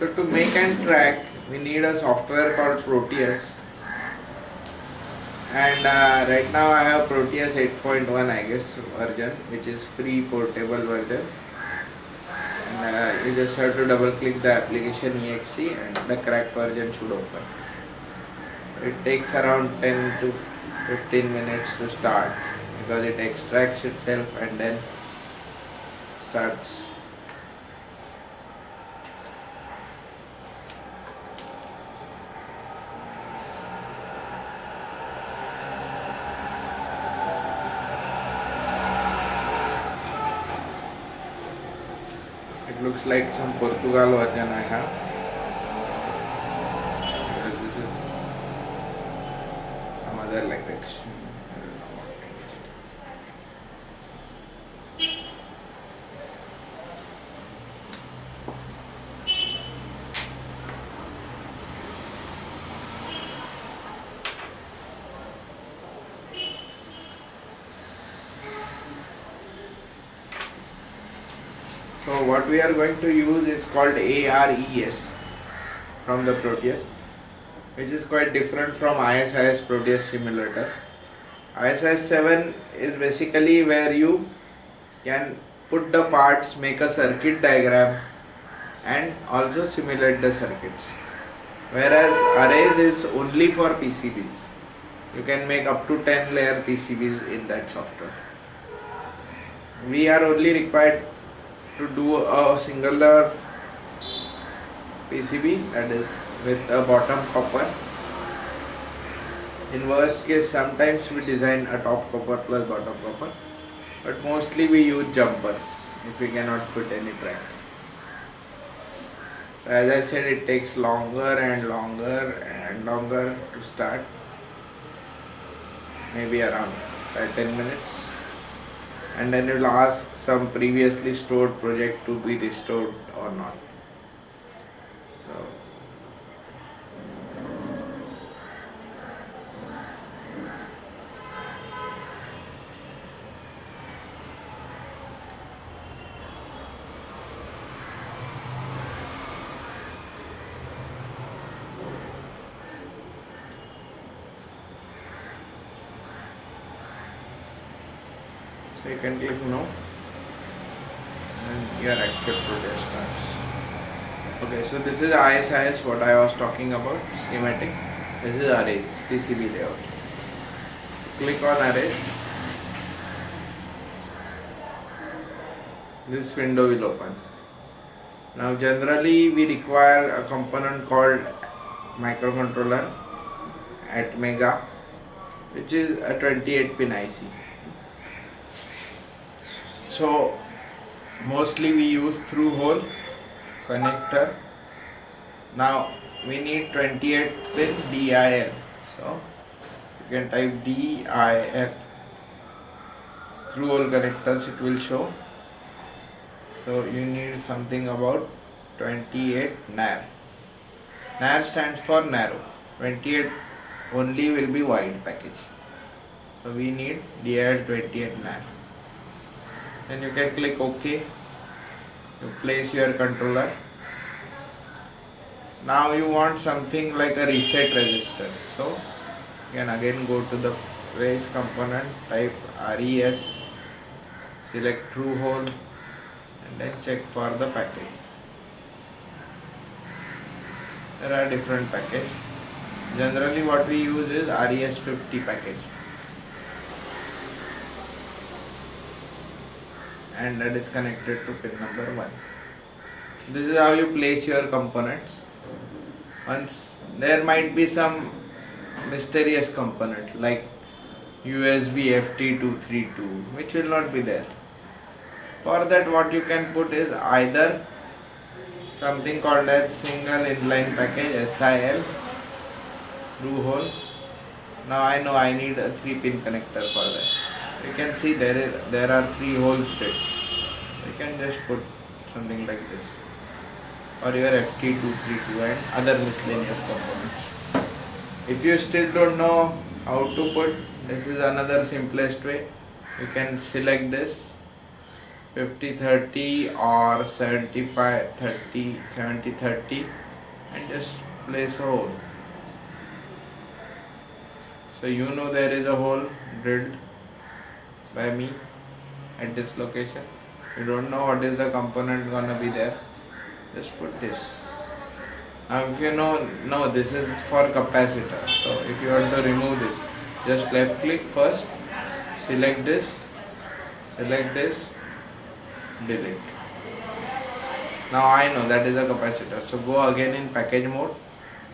So to make and track, we need a software called Proteus. And right now I have Proteus 8.1 I guess version, which is free portable version. And you just have to double click the application exe and the cracked version should open. It takes around 10 to 15 minutes to start because it extracts itself and then starts. It looks like some Portugal version I have. This is some other language. I don't know what language. So what we are going to use is called ARES from the Proteus, which is quite different from ISIS Proteus simulator. ISIS 7 is basically where you can put the parts, make a circuit diagram and also simulate the circuits. Whereas ARES is only for PCBs. You can make up to 10 layer PCBs in that software. We are only required to do a single layer PCB, that is with a bottom copper. In worst case, sometimes we design a top copper plus bottom copper, but mostly we use jumpers if we cannot fit any track. As I said, it takes longer and longer and longer to start, maybe around 10 minutes, and then it will ask some previously stored project to be restored or not. So you can click no and your actual project starts. Okay, so this is ISIS, what I was talking about, schematic. This is ARES, PCB layout. Click on ARES. This window will open. Now generally we require a component called microcontroller at Mega, which is a 28 pin IC. So mostly we use through hole connector. Now we need 28 pin DIL. So you can type DIL. Through hole connectors it will show. So you need something about 28 NAR. NAR stands for narrow. 28 only will be wide package. So we need DIL 28 NAR. Then you can click OK. You place your controller. Now you want something like a reset register. So you can again go to the raise component, type RES, select through hole and then check for the package. There are different packages. Generally what we use is RES50 package. And that is connected to pin number 1. This is how you place your components. Once there might be some mysterious component like USB FT232, which will not be there. For that what you can put is either something called as single inline package SIL through hole. Now I know I need a 3-pin connector for that. You can see there are 3 holes there. You can just put something like this, or your FT232 and other miscellaneous components. If you still don't know how to put, this is another simplest way. You can select this 50-30 or 75-30, 70-30, and just place a hole. So you know there is a hole drilled by me at this location. You don't know what is the component gonna be there. Just put this. Now if you know this is for capacitor. So if you want to remove this, just left click first, select this, delete. Now I know that is a capacitor. So go again in package mode,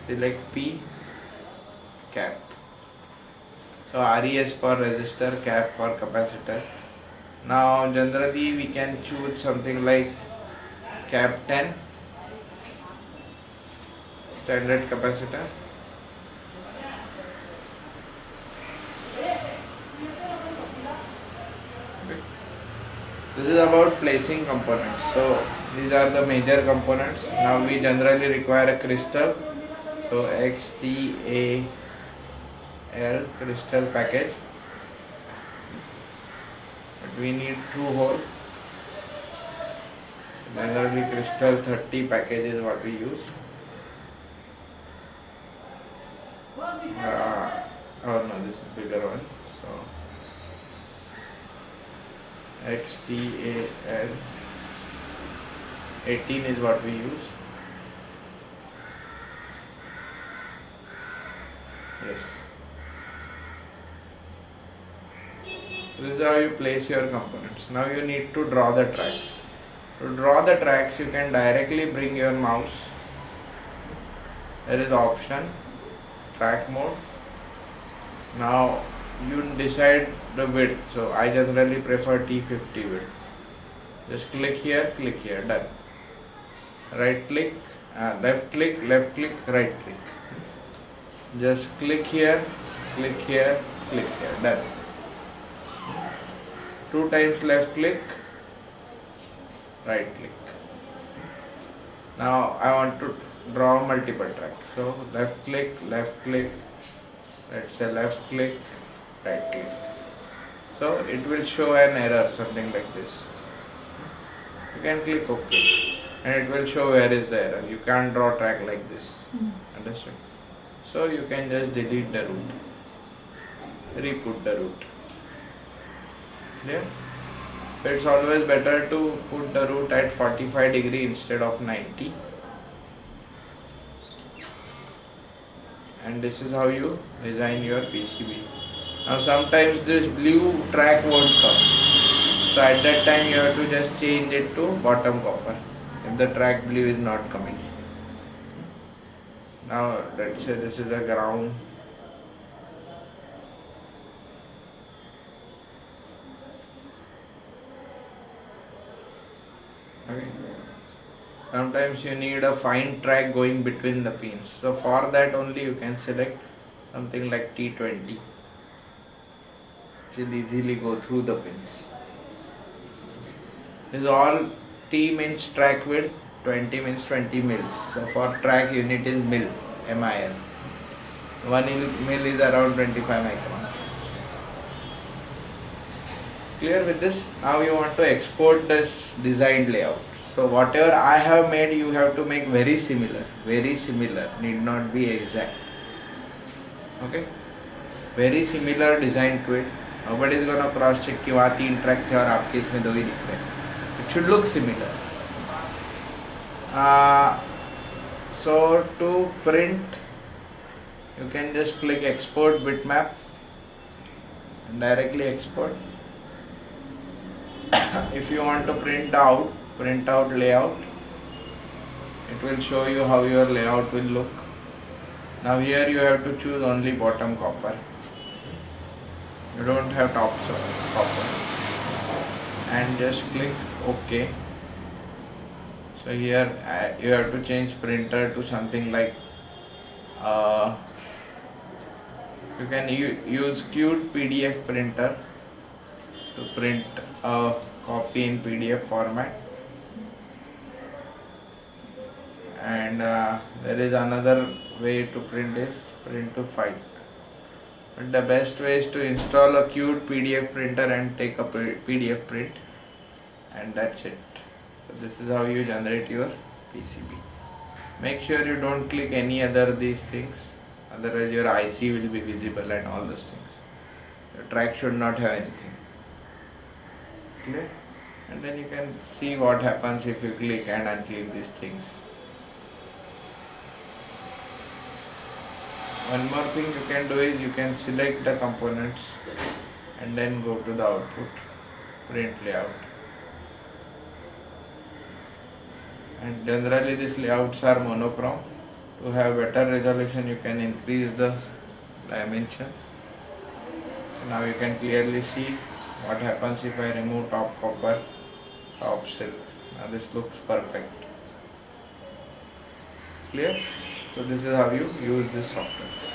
select P, cap. So RES for resistor, cap for capacitor. Now generally we can choose something like cap 10, standard capacitor. This is about placing components. So these are the major components. Now we generally require a crystal. So XTAL crystal package. But we need 2 holes. Generally crystal 30 package is what we use. Oh no, this is bigger one. So XTAL 18 is what we use. Yes. This is how you place your components. Now you need to draw the tracks. To draw the tracks, you can directly bring your mouse. There is option, track mode. Now you decide the width. So I generally prefer T50 width. Just click here, done. Right click, left click, right click. Just click here, done. 2 times left click, right click. Now I want to draw multiple tracks. So left click, let's say left click, right click. So it will show an error, something like this. You can click OK and it will show where is the error. You can't draw track like this. Understand? So you can just delete the root, re-put the root. Clear? So it's always better to put the root at 45 degree instead of 90. And this is how you design your PCB. Now sometimes this blue track won't come. So at that time you have to just change it to bottom copper if the track blue is not coming. Now let's say this is a ground. Okay. Sometimes you need a fine track going between the pins. So for that only you can select something like T20. It will easily go through the pins. This is all T means track width, 20 means 20 mils. So for track unit is mil, MIL. 1 mil is around 25 micron. Clear with this? Now you want to export this designed layout. So whatever I have made, you have to make very similar, need not be exact. Okay? Very similar design to it. Nobody is gonna cross check कि वहाँ 3 track थे और आपके इसमें 2 ही दिख रहे हैं. It should look similar. So to print, you can just click export bitmap and directly export. If you want to print out layout, it will show you how your layout will look. Now here you have to choose only bottom copper. You don't have top copper. And just click OK. So here you have to change printer to something like you can use Qt PDF printer to print a copy in PDF format. And there is another way to print this, print to file. But the best way is to install a Qt PDF printer and take a PDF print. and that's it. So this is how you generate your PCB. Make sure you don't click any other these things, otherwise your IC will be visible and all those things. Your track should not have anything. Clear? And then you can see what happens if you click and unclick these things. One more thing you can do is you can select the components and then go to the output, print layout. And generally these layouts are monochrome. To have better resolution you can increase the dimension. So now you can clearly see what happens if I remove top copper, top silk. Now this looks perfect. Clear? So this is how you use this software.